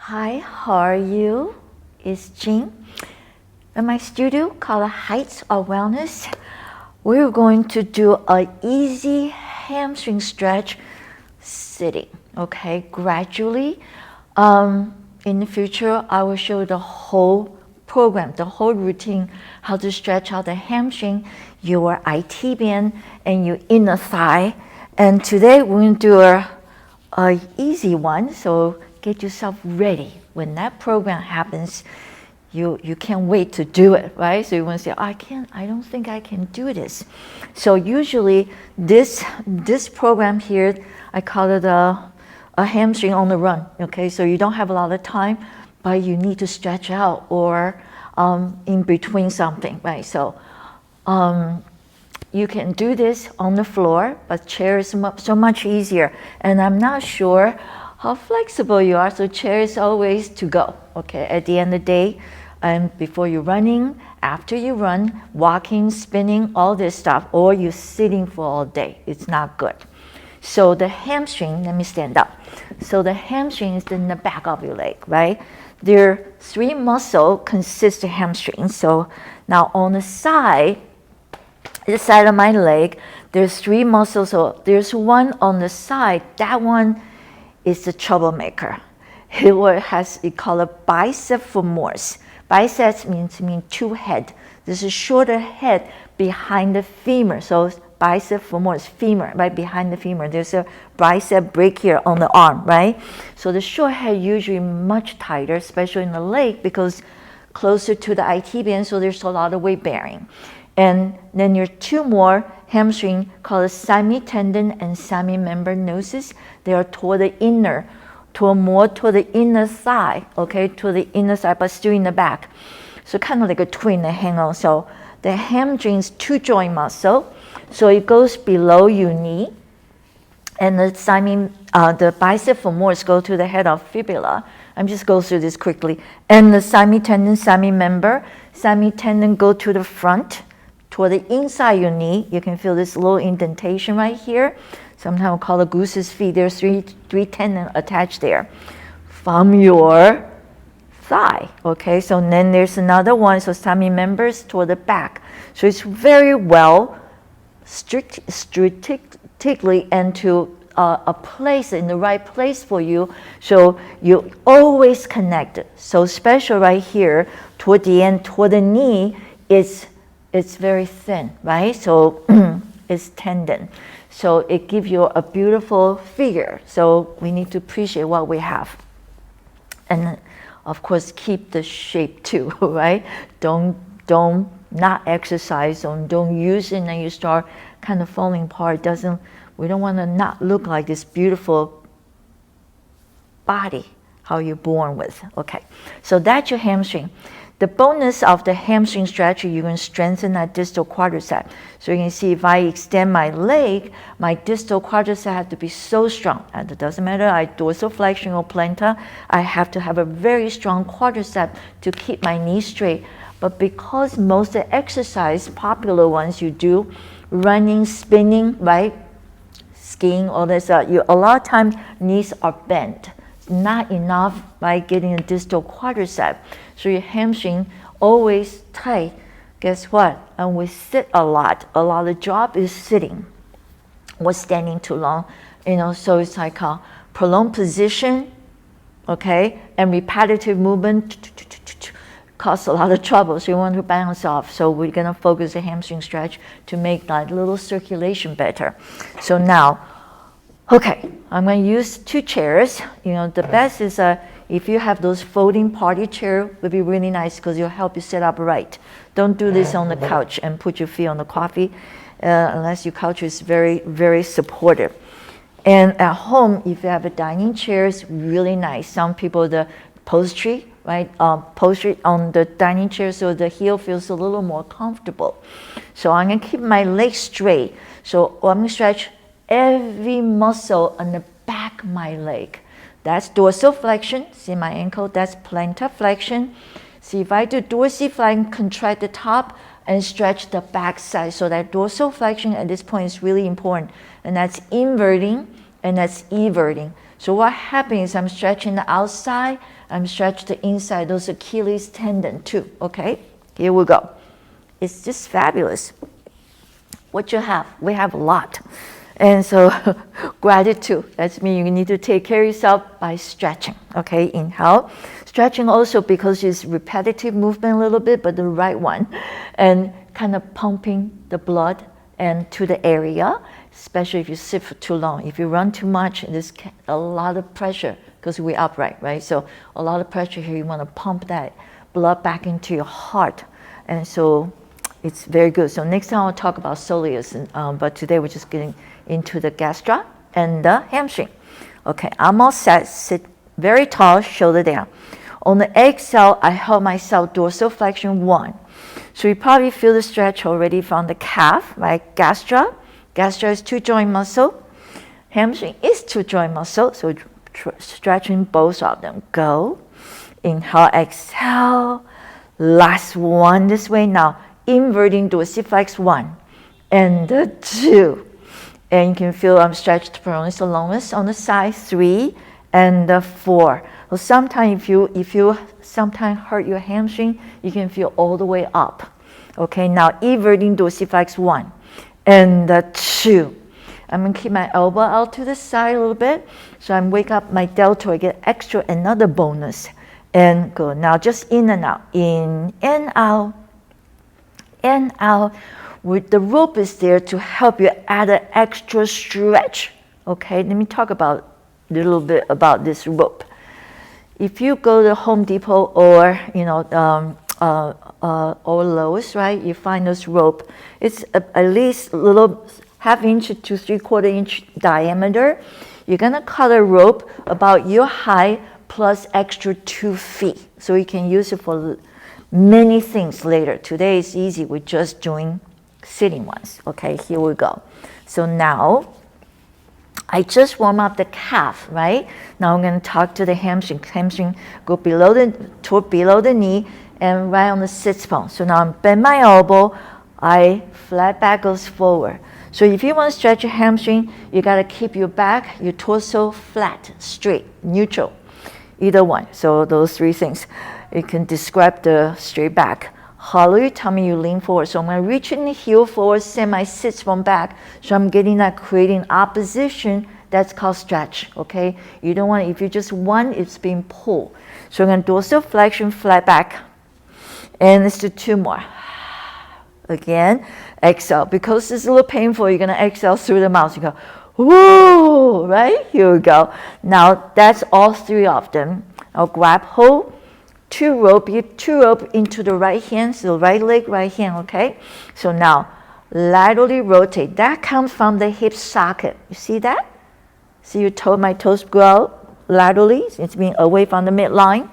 Hi, how are you? It's Ching. In my studio called Heights of Wellness, we're going to do an easy hamstring stretch sitting, okay? Gradually, in the future, I will show the whole program, the whole routine, how to stretch out the hamstring, your IT band, and your inner thigh. And today we're going to do a easy one, so get yourself ready. When that program happens, you can't wait to do it, right? So you want to say, I don't think I can do this. So usually this program here, I call it a hamstring on the run, okay? So you don't have a lot of time, but you need to stretch out or in between something, right? So you can do this on the floor, but chair is so much easier. And I'm not sure how flexible you are, so chair is always to go, okay? At the end of the day, before you're running, after you run, walking, spinning, all this stuff, or you're sitting for all day, it's not good. So the hamstring, let me stand up. So the hamstring is in the back of your leg, right? There are three muscles consist of hamstrings. So now on the side of my leg, there's three muscles. So there's one on the side. That one is the troublemaker. It called a bicep femoris. Biceps means two head. There's a shorter head behind the femur. So bicep femoris, femur, right behind the femur. There's a bicep break here on the arm, right? So the short head usually much tighter, especially in the leg, because closer to the IT band, so there's a lot of weight bearing. And then there are two more hamstring called semitendon and semimembranosus. They are toward the inner, more toward the inner thigh, okay, to the inner thigh, but still in the back. So kind of like a twin that hang on. So the hamstring is two joint muscle, so it goes below your knee, and the bicep femoris go to the head of fibula. I'm just go through this quickly. And the semitendon, semitendon go to the front, toward the inside your knee. You can feel this little indentation right here. Sometimes we call it goose's feet. There's three tendons attached there from your thigh. Okay, so then there's another one. So semimembers toward the back. So it's very well strategically and to a place in the right place for you. So you always connected. So special right here toward the end, toward the knee, it's very thin, right? So it's tendon. So it gives you a beautiful figure. So we need to appreciate what we have. And of course, keep the shape too, right? Don't not exercise, don't use it, and then you start kind of falling apart. We don't want to not look like this beautiful body, how you're born with. Okay, so that's your hamstring. The bonus of the hamstring stretch, you can strengthen that distal quadricep. So you can see if I extend my leg, my distal quadricep has to be so strong. And it doesn't matter, dorsiflexion or plantar, I have to have a very strong quadricep to keep my knee straight. But because most of the exercise, popular ones you do, running, spinning, right, skiing, all this, a lot of times knees are bent. Not enough by getting a distal quadricep. So your hamstring always tight. Guess what? And we sit a lot. A lot of the job is sitting. We're standing too long. So it's like a prolonged position, okay, and repetitive movement cause a lot of trouble. So you want to balance off. So we're gonna focus the hamstring stretch to make that little circulation better. So now, okay, I'm going to use two chairs. The best is if you have those folding party chair, would be really nice because it'll help you sit up right. Don't do this on the couch and put your feet on the coffee unless your couch is very, very supportive. And at home, if you have a dining chair, it's really nice. Some people, the upholstery, right? Upholstery on the dining chair so the heel feels a little more comfortable. So I'm going to keep my legs straight. So I'm going to stretch every muscle on the back of my leg. That's dorsiflexion. See my ankle? That's plantar flexion. See, if I do dorsiflexion, contract the top and stretch the back side. So that dorsiflexion at this point is really important. And that's inverting and that's everting. So what happens is I'm stretching the outside I'm stretching the inside, those Achilles tendon too, okay? Here we go. It's just fabulous. What you have? We have a lot. And so gratitude, that's mean you need to take care of yourself by stretching, okay? Inhale. Stretching also because it's repetitive movement a little bit, but the right one. And kind of pumping the blood and to the area, especially if you sit for too long. If you run too much, there's a lot of pressure because we're upright, right? So a lot of pressure here, you want to pump that blood back into your heart. And so it's very good. So next time I'll talk about soleus, but today we're just getting into the gastra and the hamstring. Okay, I'm all set. Sit very tall, shoulder down. On the exhale, I hold myself dorsal flexion 1. So you probably feel the stretch already from the calf, right? Gastra. Gastra is 2 joint muscle. Hamstring is 2 joint muscle. So stretching both of them. Go. Inhale, exhale. Last one this way. Now, inverting dorsiflex 1 and 2. And you can feel I'm stretched from the longest on the side, 3 and 4. So sometimes if you sometimes hurt your hamstring, you can feel all the way up. Okay, now inverting dorsiflex 1 and 2. I'm gonna keep my elbow out to the side a little bit. So I'm wake up my deltoid, get extra another bonus. And go. Now just in and out. In and out. And out. With the rope is there to help you add an extra stretch. Okay, let me talk about a little bit about this rope. If you go to Home Depot or or Lowe's, right, you find this rope. It's at least a little ½ inch to 3/4 inch diameter. You're gonna cut a rope about your height plus extra 2 feet, so you can use it for many things later. Today is easy. We're just doing sitting ones. Okay, here we go. So now I just warm up the calf, right? Now I'm going to talk to the hamstring. Hamstring go below the knee and right on the sits bone. So now I'm bend my elbow, I flat back goes forward. So if you want to stretch your hamstring, you got to keep your back, your torso flat, straight, neutral. Either one. So those 3 things. You can describe the straight back. Hollow your tummy, you lean forward. So I'm going to reach in the heel forward, send my sits bone back. So I'm getting that, creating opposition. That's called stretch, okay? You don't want, if you just one, it's being pulled. So I'm going to dorsal flexion, flat back. And let's do 2 more. Again, exhale. Because it's a little painful, you're going to exhale through the mouth. You go, woo, right? Here we go. Now, that's all 3 of them. I'll grab hold. 2 rope, you 2 rope into the right hand, so right leg, right hand, okay? So now, laterally rotate. That comes from the hip socket. You see that? See your toe, my toes go out laterally. It's being away from the midline.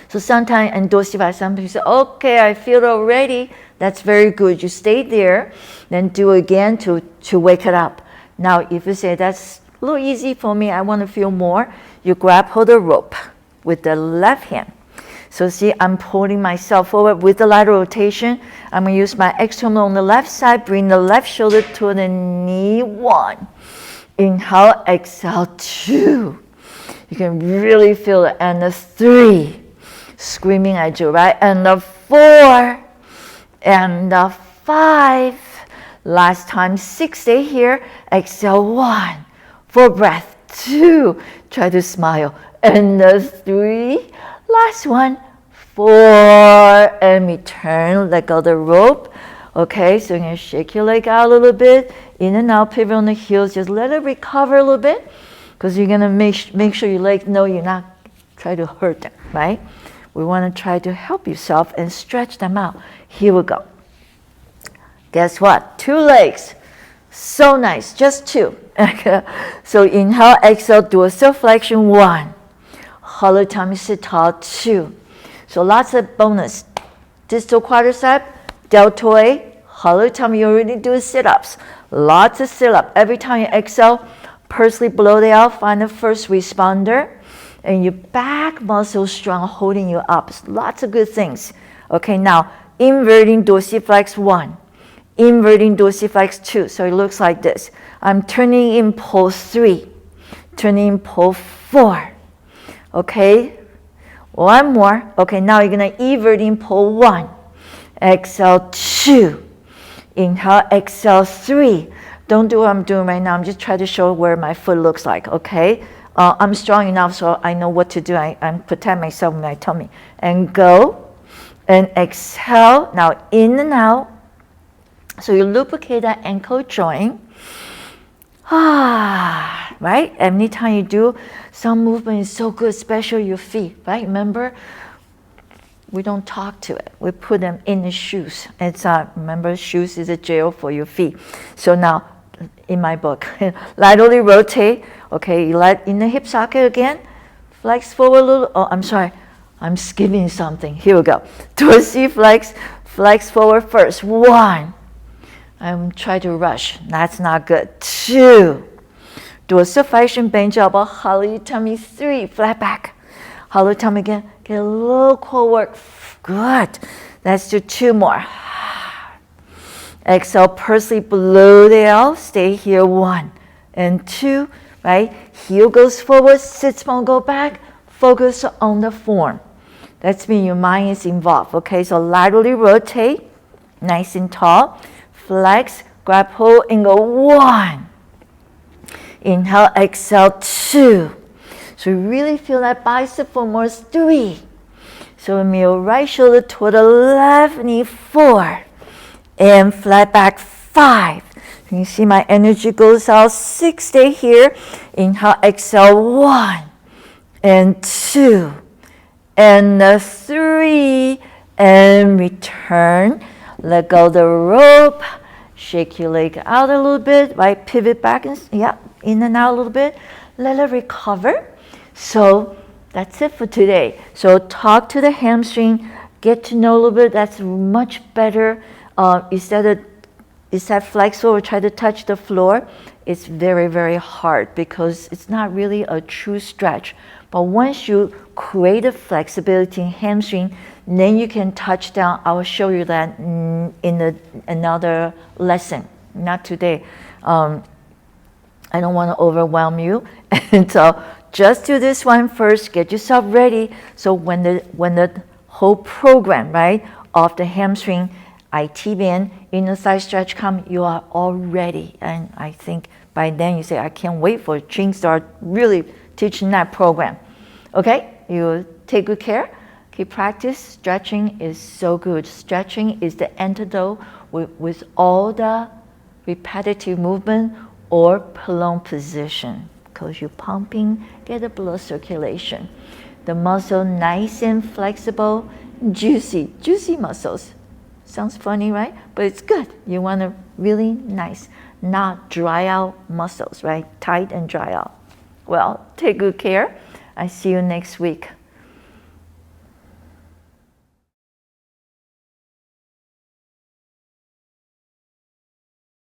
So sometimes, and dorsiflex, some people say, okay, I feel it already. That's very good. You stay there, then do again to wake it up. Now, if you say, that's a little easy for me, I want to feel more, you grab hold of the rope with the left hand. So see, I'm pulling myself forward with the lateral rotation. I'm going to use my external on the left side, bring the left shoulder to the knee, 1. Inhale, exhale, 2. You can really feel it. And the 3. Screaming at you, right? And the 4. And the 5. Last time, 6. Stay here. Exhale, 1. 4 breath. 2. Try to smile. And the 3. Last one. 4. And return. Let go of the rope. Okay, so you're going to shake your leg out a little bit. In and out, pivot on the heels. Just let it recover a little bit. Because you're going to make sure your legs know you're not trying to hurt them, right? We want to try to help yourself and stretch them out. Here we go. Guess what? 2 legs. So nice. Just 2. So inhale, exhale, dorsal flexion, 1. Hollow tummy, sit tall, 2. So lots of bonus. Distal quadricep, deltoid, hollow tummy. You already do sit-ups. Lots of sit-ups. Every time you exhale, pursely blow it out. Find the first responder. And your back muscle strong, holding you up. Lots of good things. Okay, now inverting dorsiflex 1. Inverting dorsiflex 2. So it looks like this. I'm turning in pole 3. Turning in pole 4. Okay, One more. Okay, now you're going to everting pull 1. Exhale 2. Inhale, exhale 3. Don't do what I'm doing right now. I'm just trying to show where my foot looks like, okay? I'm strong enough so I know what to do. I'm protect myself with my tummy. And go. And exhale. Now in and out. So you lubricate that ankle joint. Right? Anytime you do some movement is so good, especially your feet, right? Remember, we don't talk to it. We put them in the shoes. It's remember, shoes is a jail for your feet. So now, in my book, laterally rotate. Okay, you let in the hip socket again. Flex forward a little. Oh, I'm sorry. I'm skipping something. Here we go. Dorsey flex. Flex forward first. 1. I'm trying to rush. That's not good. 2. Dorsiflexion, bend your elbow. Hollow your tummy. 3. Flat back. Hollow tummy again. Get a little core work. Good. Let's do 2 more. Exhale, pursely below the L. Stay here. 1 and 2. Right? Heel goes forward. Sits bone go back. Focus on the form. That's mean your mind is involved. Okay, so laterally rotate. Nice and tall. Flex. Grab hold and go 1. Inhale, exhale 2. So you really feel that bicep femoris 3. So your right shoulder toward the left knee 4. And flat back 5. You see my energy goes out 6. Stay here. Inhale, exhale 1 and 2 and 3 and return. Let go of the rope. Shake your leg out a little bit. Right, pivot back and in and out a little bit. Let it recover. So that's it for today. So talk to the hamstring, get to know a little bit. That's much better. Instead flex forward, try to touch the floor. It's very, very hard because it's not really a true stretch. But once you create a flexibility in hamstring, then you can touch down. I will show you that in another lesson, not today. I don't want to overwhelm you. And so just do this one first, get yourself ready. So when the whole program, right, of the hamstring, IT band, inner thigh stretch come, you are all ready. And I think by then you say, I can't wait for Ching start really teaching that program. Okay, you take good care. Keep practice. Stretching is so good. Stretching is the antidote with all the repetitive movement or prolonged position, because you're pumping, get the blood circulation. The muscle nice and flexible, juicy muscles. Sounds funny, right? But it's good. You want a really nice, not dry out muscles, right? Tight and dry out. Well, take good care. I see you next week.